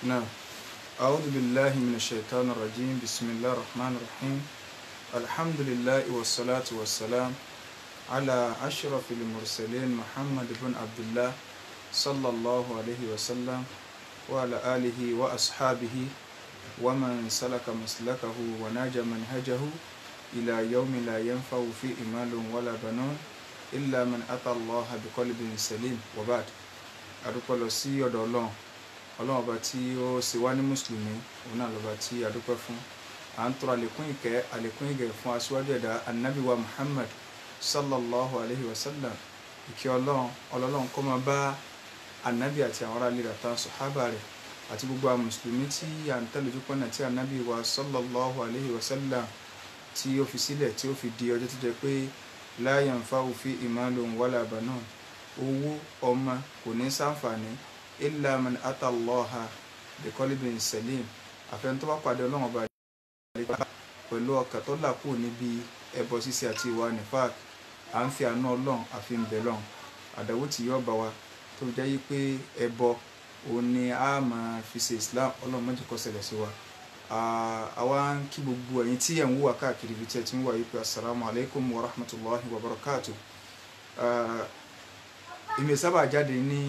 نعم. أعوذ بالله من الشيطان الرجيم. بسم الله الرحمن الرحيم. الحمد لله والصلاة والسلام على أشرف المرسلين محمد بن عبد الله صلى الله عليه وسلم وعلى آله وأصحابه ومن سلك مسلكه وناج منهجه إلى يوم لا ينفع فيه مال ولا بنون إلا من أتى الله بقلب سليم. وبعد adúpẹ́ lọ sí ọ̀dọ̀ ọlọ́run ọba tí ó ṣe wá ní mùsùlùmí, òun náà lọ́ba tí adúpẹ́ fún. À ń tọrọ àlékún ìgẹ̀ fún aṣíwájú ẹ̀dá annabi wa Muhammad sallallahu alayhi wa sallam. Ìkẹ́ ọlọ́run kó máa bá annabi àti àwọn ará ilé rẹ̀ àtàwọn sàhábà rẹ̀ àti gbogbo àwọn mùsùlùmí tí à ń tẹ̀lé ojúpọ̀ náà tí annabi wa sallallahu alayhi wa sallam tí ó fi sílẹ̀ tí ó fi di ọjọ́ tó jẹ́ pé la yanfa'u fihi malun wala banun, owó ọmọ kò ní ṣàǹfààní illa man ata Allaha biqalbin salim, àfẹn tó bá pàdé ọlọ́run ọba pẹ̀lú ọkàn tó là kúrò níbi ẹbọ ṣíṣe àti ìwà nifaq. À ń fi àánú ọlọ́run àfi ń bẹ lọ́run àdánwò tí yóò bá wa tó jẹ́ yí pé ẹbọ òun ni a máa fi ṣe Islam, ọlọ́run má jẹ́ kó ṣẹlẹ̀ sí wa. Àwa ń kí gbogbo ẹ̀yin tí ẹ̀ ń wúwa káàkiri ibi tí ẹ ti ń wà yí pé assalamu alaikum wa rahmatullahi wa barakatuh. Èmi sábà jáde ní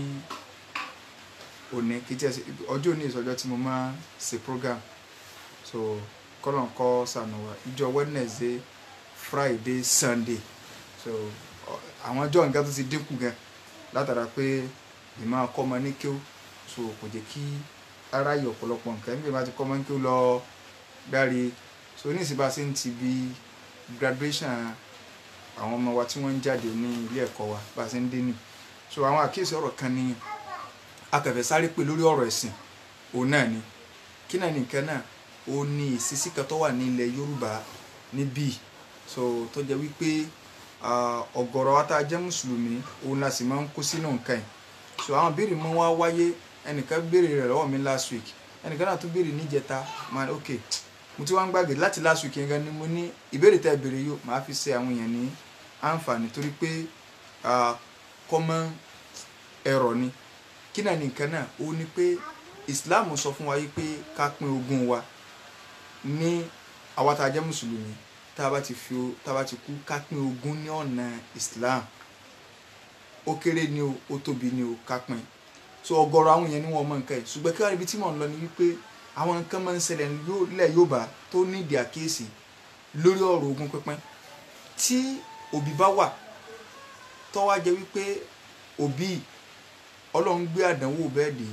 òní kí tí ọjọ́ òní ìsọjọ́ tí mo máa ṣe program, so kọ́lọ̀ ń kọ́ sànù wa ìjọ Wednesday, Friday, Sunday, so àwọn ọjọ́ nǹkan tó ti dínkù gan látara pé ìmọ̀ akọ́mọ ní kíó, so kò jẹ́ kí ara yọ ọ̀pọ̀lọpọ̀ nǹkan níbi ìbá ti kọ́mọ ní kíó lọ dárí. So ní ìsìnbá sí ń ti bí graduation àwọn ọmọ wa tí wọ́n ń jáde ní ilé ẹ̀kọ́ wa bá sí ń dé nì. So àwọn àkíyèsí ọ̀rọ̀ kan ní akẹ̀fẹ̀ sáré pé lórí ọ̀rọ̀ ẹ̀sìn òun náà ni kí náà nìkan náà ó ní ìṣesí kan tó wà ní ilẹ̀ Yorùbá níbí, so tó jẹ́ wípé ọ̀gọ̀rọ̀ wa tá a jẹ́ mùsùlùmí òun la sì máa ń kó sínú nǹkan yìí. So àwọn béèrè mọ́ wá wáyé, ẹnìkan béèrè rẹ̀ lọ́wọ́ mi last week, ẹnìkan náà tún béèrè níjẹta, man ok mo ti wá ń gbàgbé láti last week yẹn gan ni mo ní ìbéèrè tẹ́ béèrè yóò máa fi ṣe àwọn èèyàn ní àǹfààní torí pé common error ni. Kí náà nìkan náà ó ní pé Islam sọ fún wa yí pé ká pín ogún wa ní àwa tá a jẹ́ mùsùlùmí, tá a bá ti kú ká pín ogún ní ọ̀nà Islam, ó kéré ni o ó tóbi ni o ká pín. So ọ̀gọ̀rọ̀ àwọn yẹn ni wọ́n mọ̀ nǹkan yìí, ṣùgbọ́n kí wọ́n ibi tí mò ń lọ ni wípé àwọn nǹkan máa ń ṣẹlẹ̀ nílẹ̀ Yorùbá tó nídìí àkíyèsí lórí ọ̀rọ̀ ogún pínpín. Tí òbí bá wà tó wá jẹ́ wípé òbí Ọlọ́run gbé àdánwò bẹ́ẹ̀ dé,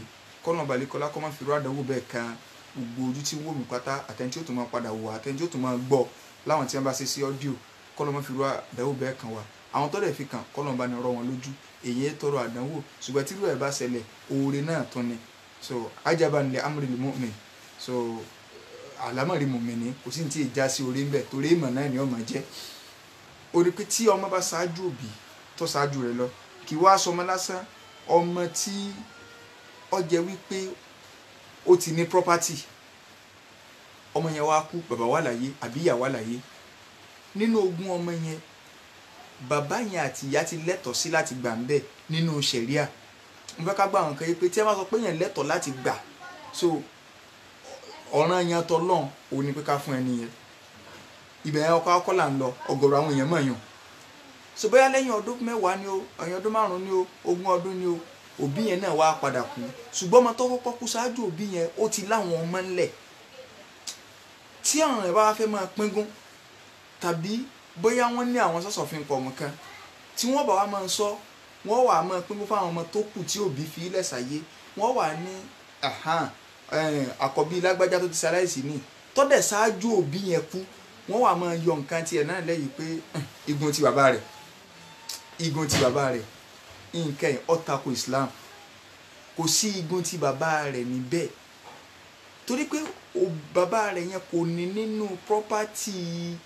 kọ́nà balẹ̀kọ́lá kọ́ máa fi rú àdánwò bẹ́ẹ̀ kan gbogbo ojú tí ń wò mí pátá, àtẹni tí ó tún máa padà wò, àtẹni tí ó tún máa gbọ́ láwọn tí wọ́n bá ṣe sí ọ́díò, kọ́nà máa fi rú àdánwò bẹ́ẹ̀ kan wá. Àwọn tó dẹ̀ fi kàn kọ́nà bá ní rọ́ wọn lójú, èyí tọrọ àdánwò, ṣùgbọ́n tí irú ẹ̀ bá ṣẹlẹ̀ oore náà tún ni. So ajaban li amril mu'min, so àlámọ̀rí mùmínì kò sí ní tí ì já sí orí ń bẹ̀ torí ìmọ̀ náà ni ọmọ jẹ́. Ó rí pé tí ọmọ bá ṣáájú òbí tó ṣáájú rẹ̀ lọ, kì wá sọmọ lásán, ọmọ tí ó jẹ́ wípé ó ti ní property, ọmọ yẹn wá kú, bàbá wà láyé àbí ìyá wà láyé, nínú ogún ọmọ yẹn bàbá yẹn àti ìyá ti lẹ́tọ̀ọ́ sí láti gbà ń bẹ̀ nínú ṣẹ̀ríà. Mo fẹ́ ká gbà wọn kan yí pé tí ẹ bá sọ pé yẹn lẹ́tọ̀ọ́ láti gbà, so ọ̀ràn yẹn tọ́lọ́run òun ni pé ká fún ẹni yẹn. Ibẹ̀ yẹn ọkọ̀ là ń lọ, ọ̀gọ̀rọ̀ àwọn èèyàn mọ̀ yàn. So bóyá lẹ́yìn ọdún 10 ni o, ẹ̀yìn ọdún 5 ni o, 20 ọdún ni o, òbí yẹn náà wá padà kú, ṣùgbọ́n ọmọ tó kọ́kọ́ kú ṣáájú òbí yẹn ó ti láwọn ọmọ ńlẹ̀. Tí àwọn ẹ̀ bá fẹ́ máa píngún tàbí bóyá wọ́n ní àwọn sọ́sọ̀fin pọ̀ mọ́ kan tí wọ́n bá wá máa sọ, wọ́n wà máa píngún fáwọn ọmọ tó kù tí òbí fi ilẹ̀ sáyé, wọ́n wà ní àkọ́bí lágbájá tó ti ṣaláìsí ní tọ́dẹ̀ ṣáájú òbí yẹn kú, wọ́n wà máa yọ nǹkan tiẹ̀ náà lẹ́yìn pé igun ti bàbá rẹ̀, nǹkan ẹ̀ ó tako Islam, kò sí igun ti bàbá rẹ̀ níbẹ̀ torí pé bàbá rẹ̀ yẹn kò ní nínú property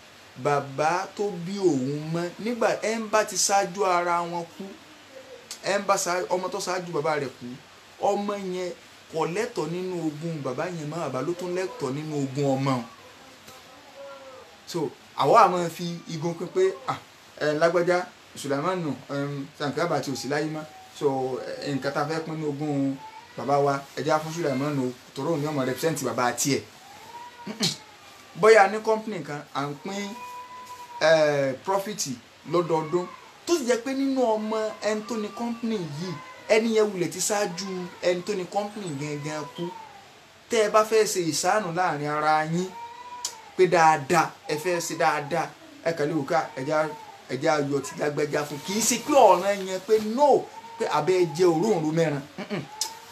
bàbá tó bí òun mọ́. Nígbà ẹ̀ ń bá ti ṣáájú ara wọn kú, ọmọ tó ṣáájú bàbá rẹ̀ kú, ọmọ yẹn kò lẹ́tọ̀ọ́ nínú ogún bàbá yẹn mọ́, bàbá ló tún lẹ́tọ̀ọ́ nínú ogún ọmọ. So àwa máa fi igun pín pé lágbájá Sùlẹ̀mánù Sànkẹ́ àbàtì òsì láyé mọ́, so nǹkan tá a fẹ́ pín ní ogún bàbá wa ẹja fún Sùlẹ̀mánù o tòró ní ọmọ represent bàbá tiẹ̀ bóyá ní company kan à ń pín profit lọ́dọọdún tó sì jẹ́ pé nínú ọmọ ẹni tó ní company yìí ẹni yẹn wulẹ̀ ti ṣáájú ẹni tó ní company gangan kú tẹ́ ẹ bá fẹ́ ṣe ìṣàánú láàrin ara yín pé dáadáa ẹ fẹ́ ṣe dáadáa ẹ kàn lè wò ká ẹja ayọ̀ tí lágbẹ́já fún kì í ṣe pé ọ̀ràn yẹn pé no pé abẹ́ jẹ́ òróǹro mẹ́ran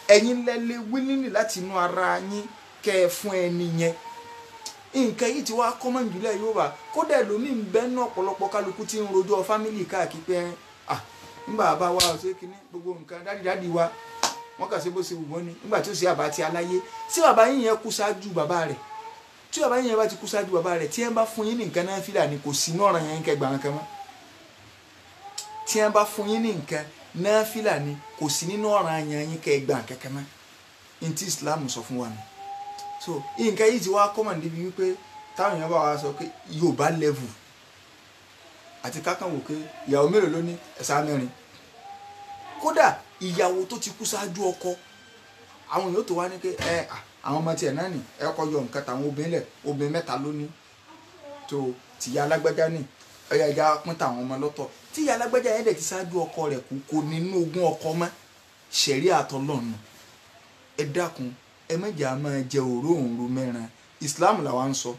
ẹ̀yin lẹ́lẹ́ wílíìnì láti inú ara yín kẹ́ ẹ fún ẹni yẹn nǹkan yìí ti wá common jùlẹ̀ Yorùbá kódà lómi ń bẹ́ ní ọ̀pọ̀lọpọ̀ kálukú tí ń rojọ́ fámìlì káàkiri pé nígbà bá wa ọ̀sẹ̀ kìíní gbogbo nǹkan dádì wa wọ́n kà sí bó ṣe wù wọ́n ni nígbà tí ó ṣe àbá ti aláyé tí bàbá yín yẹn kú ṣáájú bàbá rẹ̀ tí bàbá yín yẹn bá ti kú ṣáájú bàbá rẹ̀ tí ẹ bá fún yín ní nǹkan náà fìlà ni kò sí ní ọ̀ràn yẹn kẹgbà nǹkan mọ́ tí ẹ bá fún yín ní nǹkan náà fìlà ni kò sí nínú ọ̀ràn yẹn kẹgbà nǹkan mọ́ ní tí Islam sọ fún wa ni so nǹkan yìí ti wá common níbi wípé táwọn èèyàn bá wa sọ pé Yorùbá level àti kákan wò pé ìyàwó mélòó ló ní ẹ̀sà mẹ́rin kódà ìyàwó tó ti kú ṣáájú ọkọ àwọn èèyàn tó wá ní pé àwọn ọmọ tiẹ̀ náà nì ẹ kọ́ yọ nǹkan táwọn obìnrin mẹ́ta ló ní tó tìyá alágbájá ní ẹ̀yà ìjà pín táwọn ọmọ lọ́tọ̀ tíyá alágbájá yẹn dẹ̀ ti ṣáájú ọkọ rẹ̀ kú kò nínú ogún ọkọ mọ́ ṣẹ̀rí àtọ́lọ́nù ẹ dákun ẹ mẹ́jà máa jẹ òróǹro mẹ́ran Islam làwa ń sọ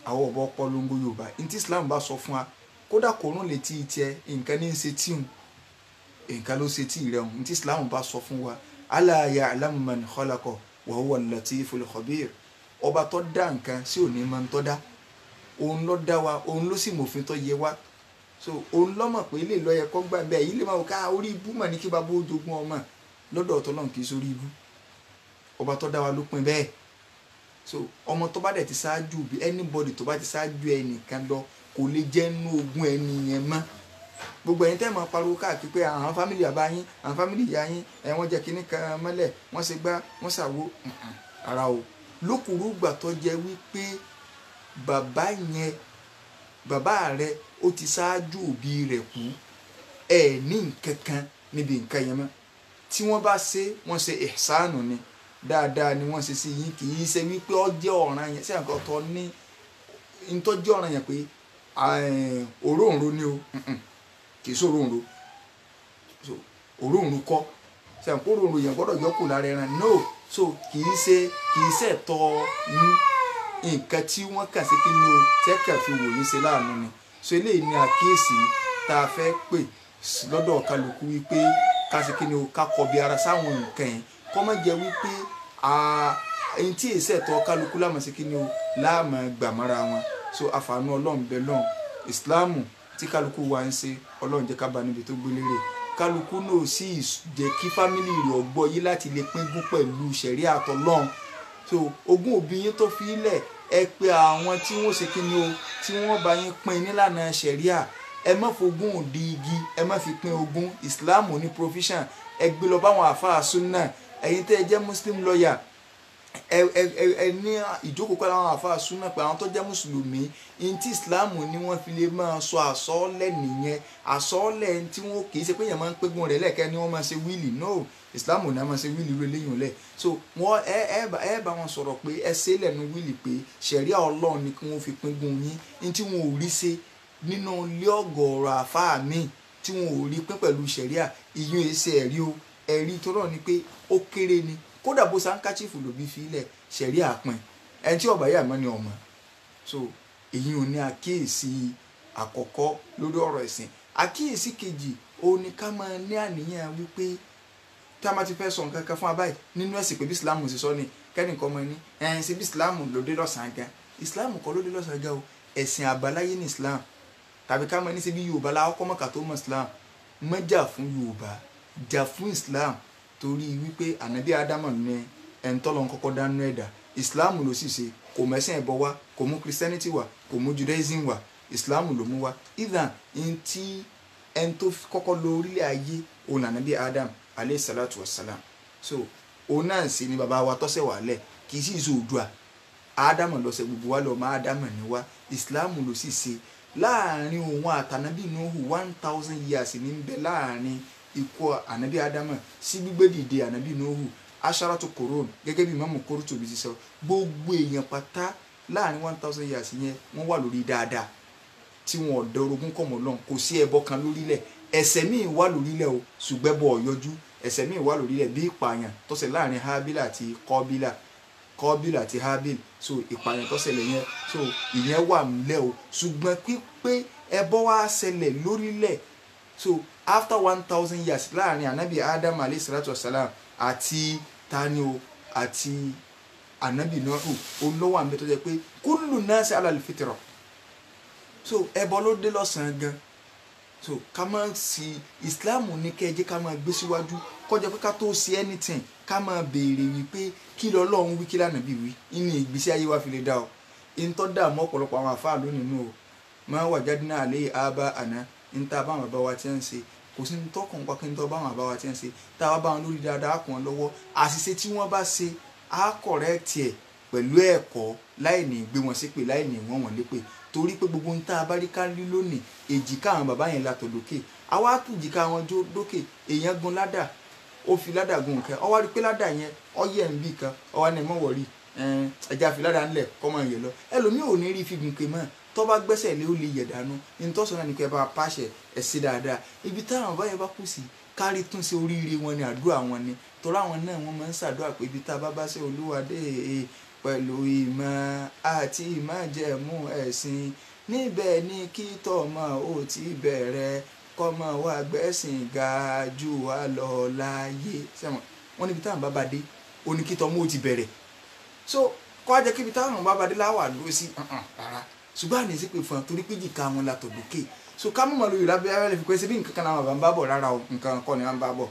àwọn ọ̀bọ polongo Yorùbá ní tí Islam bá sọ fún wa kódà kòrún lè tí ì tiẹ̀ nǹkan ní í ṣe tíhun nǹkan ló ṣe tí ì rẹ̀ hùn ní tí Islam bá sọ fún wa ala ya'lamu man khalaqa wa huwa al-latiful khabir ọba tó dá nǹkan sí òní máa ń tọ́ dá òun ló dá wa òun ló sì mòfin tó yẹ wá so òun lọ́mọ̀ pé ilé ìlọ́yẹ kọ́ gbà bẹ́ẹ̀ yìí lè máa wò ká orí ibú mà ní kí bàbá ó jogún ọmọ lọ́dọ̀ ọ̀tọ̀ náà kì í sórí ibú ọba tó dá wa ló pin bẹ́ẹ̀ so ọmọ tó bá dẹ̀ ti ṣáájú bí anybody tó bá ti ṣáájú ẹnìkan lọ kò lè jẹ́ nínú ogún ẹni yẹn mọ́ gbogbo ẹ̀yin tẹ́ máa pariwo káàkiri pé àwọn fámìlì bàbá yín àwọn fámìlì ìyá yín wọ́n jẹ́ kinní kan mọ́lẹ̀ wọ́n ṣe gbá wọ́n ṣàwo ara o lókùrú gbà tó jẹ́ wípé bàbá yẹn bàbá rẹ ó ti ṣáájú òbí rẹ̀ kú ẹ̀ ní nǹkan kan níbi nǹkan yẹn mọ́ tí wọ́n bá ṣe wọ́n ṣe ihsanu ni dáadáa ni wọ́n ṣe sí yín kì í ṣe wípé ó jẹ́ ọ̀ràn yẹn sí àǹkan tó ní ntọ́jú ọ̀ràn yẹn pé òróǹro ni o kì í ṣe òróǹro so òróǹro kọ́ sí àǹkó òróǹro yẹn gbọ́dọ̀ yọkù lára ẹran no so kì í ṣe ẹ̀tọ́ nǹkan tí wọ́n kà sí kí ni o tẹ́kà fi wòye ṣe láàánú ni so eléyìí ni àkíyèsí tá a fẹ́ pè lọ́dọ̀ kálukú wípé ká sí kí ni o ká kọbi ara sáwọn nǹkan yẹn kọ́ mọ́ jẹ́ wípé ẹni tí èsì ẹ̀tọ́ kálukú láàmú sí kí ni o láàmú gbàmọ́ra wọn so àfààní ọlọ́run bẹ lọ́hùn ìsìláàmù tí kálukú wa ń ṣe ọlọ́run jẹ́ ká bá níbi tó gbélé rè kálukú náà sì jẹ́ kí fámìlì rẹ̀ ọgbọ́ yìí láti lè pínkún pẹ̀lú ṣẹ̀rí àtọ́lọ́run so ogún òbí yín tó fi lẹ̀ ẹ pé àwọn tí wọ́n ṣe kí ni o tí wọ́n bá yín pín nílànà ṣẹ̀ríà ẹ má fogún òdi igi ẹ má fi pín ogún ìsìláàmù ní provision ẹ gbé lọ báwọn àfáà súnà ẹ̀yin tẹ́ ẹ jẹ́ muslim lawyer ẹ ní ìjókòó pẹ̀lú àwọn àfáà súnà pé àwọn tó jẹ́ mùsùlùmí ní tí ìsìláàmù ni wọ́n fi lè máa sọ àsọ́ọ́lẹ̀ nìyẹn àsọ́ọ́lẹ̀ tí wọ́n kì í ṣe pé èèyàn máa ń pégun rẹ̀ lẹ́ẹ̀kẹ́ ni wọ́n máa ṣe wíìlì no ìsìláàmù ni a máa ṣe wíìlì rẹ̀ léyìn lẹ̀ so wọ́n ẹ bá wọn sọ̀rọ̀ pé ẹ ṣe lẹ́nu wíìlì pé ṣẹ̀ríà ọlọ́run ni kí wọ́n fi pégun yín ní tí wọn ò rí ṣe nínú ilé ọ̀gọ̀ọ̀rọ̀ àfáà míì tí wọn ò rí pín pẹ̀lú ṣẹ̀ríà ìyún èsì ẹ̀rí o ẹ̀rí tó rọ̀ ni pé ó kéré ni kódà bó sankachifu ló bí filẹ̀ ṣẹ̀ríà pín ẹni tí ọ̀bá yà mọ́ ni ọmọ so èyí ò ní àkíyèsí àkọ́kọ́ lórí ọ̀rọ̀ ẹ̀sìn àkíyèsí kejì òun ni ká máa ní àníyàn wípé tí a máa ti fẹ́ sọ nǹkan kan fún abáyé nínú ẹ̀sìn pé bí Islam ti sọ ni kẹ́nìkan mọ́ ni ṣe bí Islam ló dé lọ́sàn-án gan Islam kọ́ ló dé lọ́sàn-án gan o ẹ̀sìn àbáláyé ní Islam tàbí ká máa ní ṣe bí Yorùbá láwọn kọ́ mọ̀ká tó mọ̀ Islam mọ́jà fún Yorùbá jà fún Islam torí wípé ànábì Ádámù ní ẹ̀ńtọ́lọ́ kọ́kọ́ dánú ẹ̀dá Islam ló sì ṣe kò mẹ́sìn ẹ̀bọ wá kò mú Christianity wá kò mú Judaism wá Islam ló mú wá ìdá ntí ẹni tó kọ́kọ́ lọ orílẹ̀ ayé òun ànábì Ádámù alayhi salatu wassalam so òun náà sì ni bàbá wa tọ́sẹ̀ wà lẹ̀ kì í sì ṣe Oòduà Ádámù lọ́sẹ̀ gbogbo wa lọ́ọ́ máa Ádámù ní wá Islam ló sì ṣe láàrin òun àtànábì Nuhu 1000 years ní bẹ láàrin ikú ànábì Ádámù sí gbígbé dìde ànábì Nuhu asharatu qurun gẹ́gẹ́ bí Imam Qurtubi ti sọ gbogbo èèyàn pátá láàrin 1000 years yẹn wọ́n wà lórí dáadáa tí wọn ò dẹ orogún kọ̀mọ́ lọ́n kò sí ẹbọ kan lórílẹ̀ ẹ̀ṣẹ̀ míì wà lórílẹ̀ o ṣùgbẹ́ bọ̀ ọ̀yọ́jú ẹ̀ṣẹ̀ míì wà lórílẹ̀ bí ìpààyàn tó ṣẹlẹ̀ láàrin Hábílà àti Kọ́bílà àti Hábíl so ìpààyàn tó ṣẹlẹ̀ yẹn so ìyẹn wà nílẹ̀ o ṣùgbọ́n pípé ẹbọ wá ṣẹlẹ̀ lórílẹ̀ so after 1000 years láàrin anabi Adam alayhi salatu wasalam àti tani o àti anabi Nuhu olówó àmì tó jẹ́ pé kullu nasi ala al-fitra so ẹbọ ló dé lọ́sàn-án gan so ká máa sí Islam ní kẹjẹ ká máa gbé síwájú kọjá pé ká tó ṣe anything ká máa béèrè wípé kí lọ́lọ́run wí kí l'Ànábì wí ní ìgbésí ayé wa fi lè dá o ìntọ́ dààmú ọ̀pọ̀lọpọ̀ àwọn àfáà lónìí nù o máa wajadna alayhi aba'ana níta báwọn bàbá wa ti ń ṣe kò sí tọkàn pa kí n tọ́ báwọn bàbá wa ti ń ṣe tá a bá wọn lórí dáadáa kàn án lọ́wọ́ àṣìṣe tí wọ́n bá ṣe á correct ẹ̀ pẹ̀lú ẹ̀kọ́ láì ní gbé wọn ṣépè láì ní wọ́n wọ́n lépè torí pé gbogbo ń tá a bá rí kárí lónìí èjìká àwọn bàbá yẹn látọ̀ lókè àwa tún jìká wọn jó lókè èèyàn gun ládà ó fi ládà gun nǹkan ó wá rí pé ládà yẹn ọyẹ ń bì kan ó wá ní mọ̀ wọ̀rí ẹja fi ládà ńlẹ̀ kọ́ mọ̀ yẹn lọ ẹlòmíì ò ní rí fi gùn ké mọ́ tó bá gbẹ́sẹ̀ lé ó lè yẹ̀ dànù ìtọ́sọ̀ náà ní kẹ́ bá pàṣẹ ẹ̀ sí dáadáa ibi táwọn báyẹn bá kù sí kárí tún ṣe oríire wọn ni àdúrà wọn ni torí àwọn náà wọ́n máa ń ṣàdúrà pé ibi tá a bá bá ṣe Olúwa dé pẹ̀lú ìmọ̀ àti ìmájẹ̀mú ẹ̀sìn níbẹ̀ ni kí tọ́mọ ò ti bẹ̀rẹ̀ kọ́mọ wa gbẹ̀sìn ga jù wá lọ láyé sẹ́wọ̀n wọ́n níbi táwọn bàbá dé ó ní kí tọ́mọ ò ti bẹ̀rẹ̀ so kọ́ ajẹ́ kíbi táwọn bàbá dé láwà dúró sí rárá ṣùgbọ́n àní sí pé fún ọ torí pé jìkà wọn la tòdókè so ká mọ̀ lórí lábẹ́ abẹ́rẹ́ fi pé ṣe bí nǹkan kan làwọn bàbá ń bá bọ̀ rárá o nǹkan kọ́ ni wọ́n ń bá bọ̀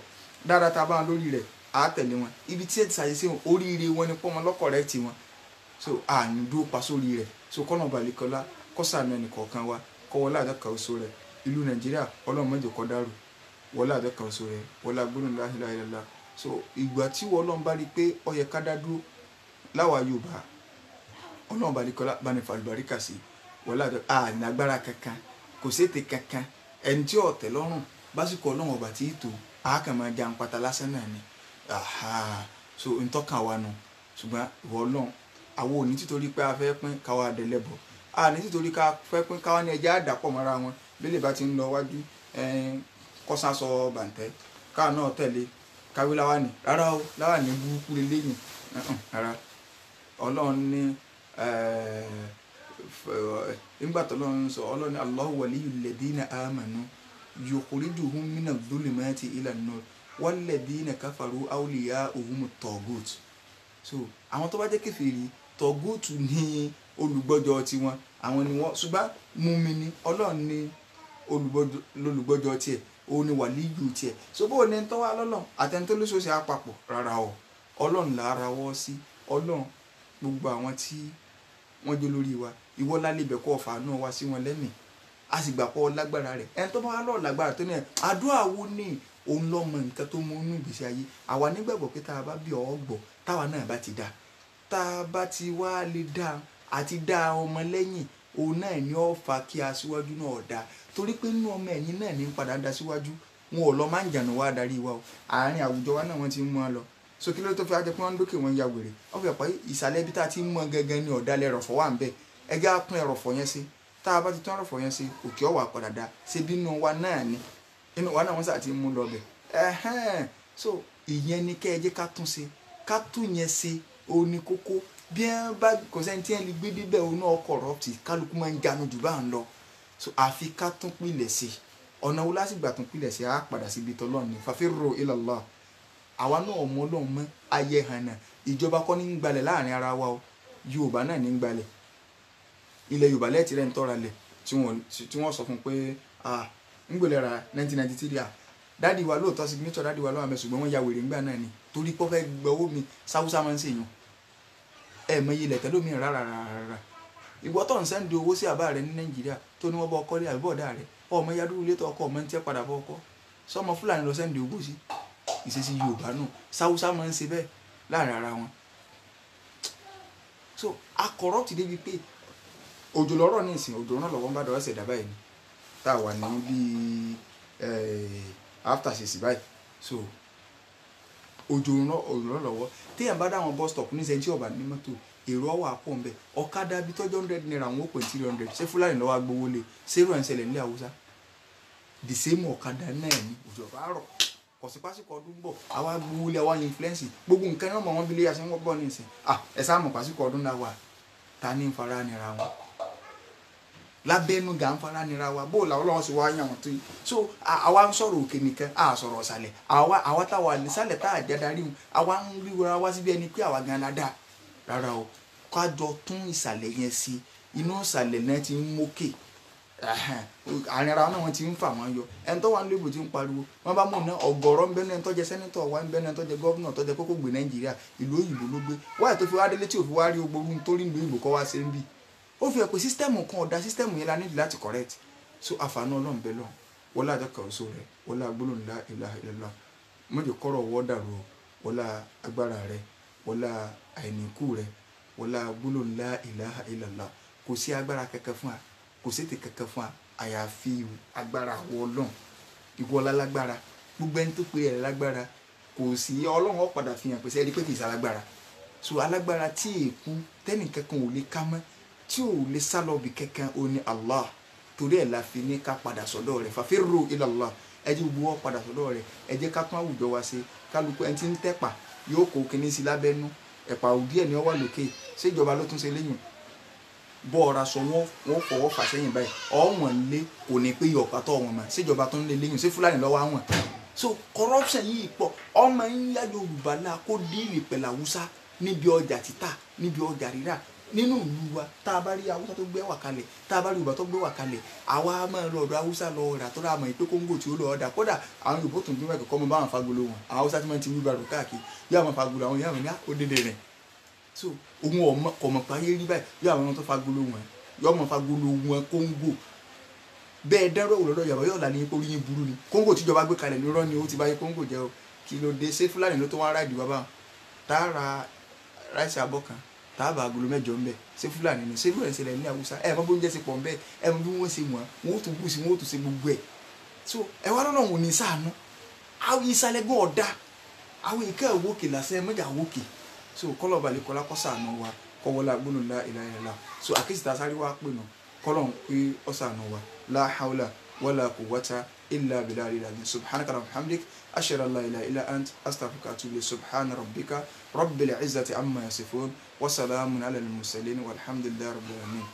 dáadáa tá a bá wọn lórí rẹ̀ á tẹ̀lé wọn ibi tí ẹ ti ṣàyẹ̀sí wọn oríire wọn ni pọ́nmọ lọ́kọ̀ rẹ̀ ti wọn so àní dúró pa sórí rẹ̀ so kọ́nà balẹ̀kọ́lá kọ́sàánú ẹnì kọ̀ọ̀kan wa kọ́wọ́lá àdọ́kà oṣù rẹ̀ ìlú Nàìjíríà Ọlọ́run má jẹ́ kó dàrú wọlé àdọ́kà oṣù rẹ̀ wọlé agbóhùn la ilaha illallah so ìgbà tí Ọlọ́run bá rí pé ó yẹ ká dá dúró láwa Yorùbá Ọlọ́run balẹ̀kọ́lá bá ní fàlùbáríkà sí wọlé àdọ́kà àní agbára kankan kò sété kankan ẹni tí ọ̀tẹ̀ lọ́rùn básìkò Ọlọ́run ọba tí ì tó àákàn máa jan pata lásán náà ni so ntọ́kàn wa nù ṣùgbọ́n ìwọ Ọlọ́run àwọn ò ní títorí pé a fẹ́ pín káwa dẹ̀lẹ́bọ̀ a ní títorí ká fẹ́ pín káwa ní ẹja àdàpọ̀ mọ́ra wọn bẹ́lẹ̀ bá ti ń lọ wájú kọ́sán sọ bàǹtẹ́ káà náà tẹ̀lé káwé láwàní rárá o láwàní burúkú lélẹ́yìn rárá Ọlọ́run ní nígbà tó lọ́run sọ Ọlọ́run ní Allahu waliyyul ladina amanu yukhrijuhum minadh dhulumati ilan nur walladhina kafaru awliya'uhumut taghut so àwọn tó bá jẹ́ kèfèrí tọ̀gùtù ní olùgbọ́jọ tiwọn àwọn ni wọ́n ṣùgbọ́n mùmínì Ọlọ́run ní olùgbọ́jọ tiẹ̀ òun ni wàlíyù tiẹ̀ so bó ní tọ́wọ́ alọ́lọ́run àtẹnitó lóṣooṣì àpapọ̀ rárá o Ọlọ́run là á rawọ́ sí Ọlọ́run gbogbo àwọn tí wọ́n jó lórí wa ìwọ lálẹ́ ibẹ̀ kọ́ ọ̀fà náà wá sí wọn lẹ́mìí a sì gbà pọ̀ lágbára rẹ̀ ẹni tó bá wà lọ́ọ̀ lágbára tó ní ẹ̀ àdúrà wo ní òun lọ́mọ nǹkan tó mú inú ìgbésí ayé àwa nígbàgbọ́ pé tá a bá bí ọ̀ gbọ́ táwa náà bá ti dá tá a bá ti wá lè dá àti dá ọmọ lẹ́yìn òun náà ní ó fa kí aṣíwájú náà dá torí pé inú ọmọ ẹ̀yìn náà ní padà dá síwájú wọn ò lọ máa ń jànà wá darí wa o àárín àwùjọ wa náà wọ́n ti ń mú wọn lọ so kí ló tó fi ajẹ́ pé wọ́n ń dókè wọn ya wèrè wọ́n fi ọ̀pọ̀ ìsàlẹ̀ ibi tá a ti ń mú gangan ní ọ̀dàlẹ̀ ẹ̀rọ̀fọ̀ wà ń bẹ̀ ẹgẹ́ á pín ẹ̀rọ̀fọ̀ yẹn sí tá a bá ti tún ẹ̀rọ̀fọ̀ yẹn sí òkè ọ̀wà padà dá ṣe bí inú wa náà ni inú wa náà wọ́n sà ti mú lọ bẹ̀ so ìyẹn ni kẹ́ ẹ jẹ́ ká tún ṣe ká tún yẹn ṣe òun ni kókó bí ẹ bá kò sẹ́ni tí ẹ lè gbé débẹ̀ òun náà kọ̀rọ̀pì kálukú máa ń jánu jù bá ń lọ so àfi ká tún pilẹ̀ sí ọ̀nà wo lásìgbà tún pilẹ̀ sí á padà síbi tọ́lọ́ ni fafirru ila Allah àwa náà mọ Ọlọ́run mọ́ ayé hàn náà ìjọba kọ́ ní ń gbalẹ̀ láàrin ara wa o Yorùbá náà ní ń gbalẹ̀ ilẹ̀ Yorùbá lẹ́ẹ̀tì rẹ̀ ń tọ́ra lẹ̀ tí wọ́n sọ fún pé ń gbèlè ra 1993 dáàdi wa lóòótọ́ signature dáàdi wa lọ́wọ́ àmì ṣùgbọ́n wọ́n ya wèrè ńgbà náà ni torí pé ó fẹ́ gbowó mi sáwúsá máa ń ṣèyàn mọ iye ilẹ̀ tẹ́lómi rárá ìwọ tó ń sẹ́ndì owó sí àbá rẹ ní Nàìjíríà tó ní wọ́n bọ́ ọkọ lé àbíbọ̀dá rẹ ọmọ yadúrú létọ́ ọkọ ọmọ ń tẹ́ padà bọ́ ọkọ sọmọ Fúlàní lọ sẹ́ndì owó sí ìṣesí Yorùbá náà sáwúsá máa ń ṣe bẹ́ẹ̀ láàrin ara wọn so akọ̀rọ̀ ti débi pé òjò lọ́rọ̀ ní ìsìn òjò náà lọ́wọ́ ń bá dọ̀rọ̀ ṣẹ̀dá báyìí ni tá a wà ní bíi after ṣèṣì báyìí so òjò ràn lọ́wọ́ téèyàn bá dáwọn bus stop ní sẹ́ńtì ọ̀bà ní mọ́tò èrò ọwọ́ àpò ńbẹ ọ̀kadà bí tọ́jọ́ 100 naira wọn ó pè 300 ṣé fúlàní lọ́wọ́ agbowó lé ṣérò ẹ̀ ń ṣẹlẹ̀ nílẹ̀ haúsá the same ọ̀kadà náà ní òjò bá rọ̀ kọ̀sípásíkọ̀ ọdún bọ̀ àwa gbowó lé àwa influence gbogbo nǹkan náà mọ̀ wọ́n bí lé yàtọ̀ wọ́n bọ̀ nísìn ẹ̀ sáà mọ̀ pásíkọ̀ ọdún náà wà ta ní fara nira wọn lábẹ́nu gà ń fara nira wa bó làwọn lọ́wọ́ sí wá yàn wọ́n tó yìí so àwa ń sọ̀rọ̀ òkè nìkan à sọ̀rọ̀ ọ̀sàlẹ̀ àwa táwa nísàlẹ̀ tá àjẹ́ darí wọn àwa ń rí wa wá síbi ẹni pé àwa gan la dá rárá o kájọ tún ìsàlẹ̀ yẹn sí inú ìsàlẹ̀ náà ti ń mókè àárín ara náà wọ́n ti ń fà wọ́n yọ ẹni tó wà nílùú ìbò ti ń pariwo wọ́n bá mú iná ọ̀gọ̀rọ̀ ń bẹ́nu ẹni tó jẹ sẹ́nitọ̀ wá ń bẹ́nu ẹni tó jẹ gọ́vnà tó jẹ kókó gbé Nàìjíríà ìlú òyìnbó ló gbé wáyé tó fi wá délé tí ò fi wá rí ogbórú nítorí ìlú òyìnbó kọ́ wá sí ń bì ó fi hàn pé sísítẹ́ẹ̀mù kan ọ̀dà sísítẹ́ẹ̀mù yẹn la nídìí láti correct so àfààní ọlọ́run bẹ́ẹ̀ lọ́n wọlé àjọkà oṣù rẹ wọlé agbólóhùn la ilaha illallah mọ́jọ kọ́rọ̀ wọ́ dàrú wọlé agbára rẹ wọlé àìníkù rẹ wọlé agbólóhùn la ilaha illallah kò sí agbára kankan fún wa kò sí ètè kankan fún wa àyàfi agbára Ọlọ́run ìwọlá lágbára gbogbo ẹni tó pe ẹ̀ lágbára kò sí Ọlọ́run ó padà fi hàn pé sẹ́ni pé kì í sálágbára so alágbára tí èkú tẹ́nì kankan ò lè ká mọ́ tí ò lè sá lọ bí kankan ó ní Allah torí ẹ̀ la fi ní ká padà sọ́dọ̀ rẹ̀ fafirru ila Allah ẹ jẹ́ gbogbo wọn padà sọ́dọ̀ rẹ̀ ẹ jẹ́ ká tún àwùjọ wa ṣe kálukú ẹni tí ń tẹ̀pà yóò kó kinní sí lábẹ́nú ẹ̀pà òdí ẹ̀ ní ọwọ́ lókè ṣèjọba ló tún ṣe léyìn bọ́ọ̀ra sọ wọ́n fọwọ́ fà sẹ́yìn báyìí ọ̀wọ́n lé kò ní pé yọ̀ọ̀pá tó wọn mọ̀ ṣèjọba tó ń lé léyìn ṣé Fúlàní lọ́wọ́ àwọn so corruption yìí pọ̀ ọmọ yín yá Yorùbá náà kó díìlì pẹ̀lú Haúsá níbi ọjà títà níbi ọjà rírà nínú ìlú wa tá a bá rí Haúsá tó gbé wà kalẹ̀ tá a bá rí Yorùbá tó gbé wà kalẹ̀ àwa máa lọ ọ̀dọ̀ Haúsá lọ rà tó rà mọ̀ pé Kóńgò tí ó lọ ọ̀dà kódà àwọn Yorùbá tó ń gbé wẹ̀kọ̀ mọ́ bá wọn fagolo wọn àwọn Haúsá tí wọ́n ti wí bàrò káàkiri yóò àwọn fagolo àwọn yàrá ní ó dédé rẹ̀ so òun ọmọ pààyè rí báyìí yóò àwọn tó fagolo wọn yóò mọ̀ fagolo wọn Kóńgò bẹ́ẹ̀ dẹ́rọ̀ òlọ́dọ̀ yàrá yóò là ní ipò oríyìn burú ni Kóńgò tíjọba gbé kalẹ̀ lórọ́ ni ó ti báyé Kóńgò jẹ́ o kí ló dé ṣé Fúlàní ló tó wá ráìdì wá báwọn tá a ra ráìsì abọ́ kan tá a bá agolo mẹ́jọ ń bẹ̀ ṣé Fúlàní ni ṣé bí wọ́n ṣe lẹ̀ ní Haúsá ẹ̀ mọ́ bó ń jẹ́ sí pọ̀ ń bẹ́ẹ̀ ẹ̀ mọ́ bí wọ́n ṣe wọ́n wọ́n ó tún bú sí wọ́n ó tún ṣe gbogbo ẹ̀ so ẹ̀ wá lọ́nà òun ní sáànù àwọn ìsàlẹ̀gbọ́n ọ̀dà àwọn ìkẹ́ òwòkè làṣẹ mẹ́jà òwòkè so kọ́lọ̀ balẹ̀ kọ́lá kọ́ sàánù wa kọ́wọ́lá gbónú la ilaha illallah so àkíyèsí ta sáré wá pè nù kọ́lọ̀ pé ọ́ sàánù wa la hawla wala quwwata illa billahi al-azim subhanaka wa bihamdik ashhadu an la ilaha illa ant astaghfiruka wa atubu ilayk subhana rabbika rabbil izzati amma yasifun wa salamun ala al-mursalin walhamdulillahi rabbil alamin.